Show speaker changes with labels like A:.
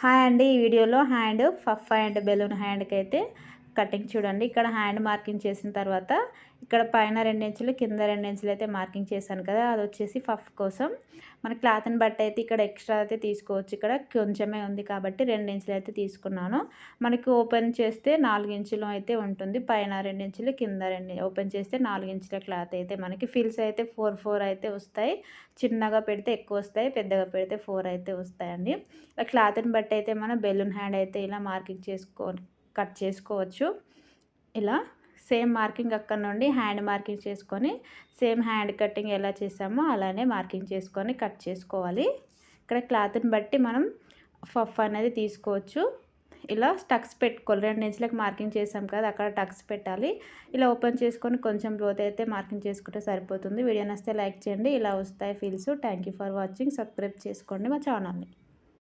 A: Hi అండి. ఈ వీడియోలో హ్యాండ్ పఫ్ అండ్ బెలూన్ హ్యాండ్కి అయితే కటింగ్ చూడండి. ఇక్కడ హ్యాండ్ మార్కింగ్ చేసిన తర్వాత ఇక్కడ పైన 2 ఇంచులు కింద 2 ఇంచులు అయితే మార్కింగ్ చేశాను కదా, అది వచ్చేసి పఫ్ కోసం. మన క్లాత్ని బట్టి అయితే ఇక్కడ ఎక్స్ట్రా అయితే తీసుకోవచ్చు. ఇక్కడ కొంచెమే ఉంది కాబట్టి 2 ఇంచులు అయితే తీసుకున్నాను. మనకి ఓపెన్ చేస్తే 4 ఇంచులు అయితే ఉంటుంది. పైన 2 ఇంచులు కింద 2 ఓపెన్ చేస్తే 4 ఇంచుల క్లాత్ అయితే మనకి ఫిల్స్ అయితే 4 అయితే వస్తాయి. చిన్నగా పెడితే ఎక్కువ వస్తాయి, పెద్దగా పెడితే 4 అయితే వస్తాయండి. క్లాత్ని బట్టి అయితే మనం బెలూన్ హ్యాండ్ అయితే ఇలా మార్కింగ్ కట్ చేసుకోవచ్చు. ఇలా సేమ్ మార్కింగ్ అక్కడ నుండి హ్యాండ్ మార్కింగ్ చేసుకొని సేమ్ హ్యాండ్ కటింగ్ ఎలా చేసామో అలానే మార్కింగ్ చేసుకొని కట్ చేసుకోవాలి. ఇక్కడ క్లాత్ని బట్టి మనం పఫ్ అనేది తీసుకోవచ్చు. ఇలా టక్స్ పెట్టుకోవాలి. 2 ఇంచులకు మార్కింగ్ చేసాం కదా, అక్కడ టక్స్ పెట్టాలి. ఇలా ఓపెన్ చేసుకొని కొంచెం లోతు అయితే మార్కింగ్ చేసుకుంటే సరిపోతుంది. వీడియో నచ్చితే లైక్ చేయండి. ఇలా వస్తాయి feels. Thank you for watching. Subscribe చేసుకోండి మా ఛానల్ని.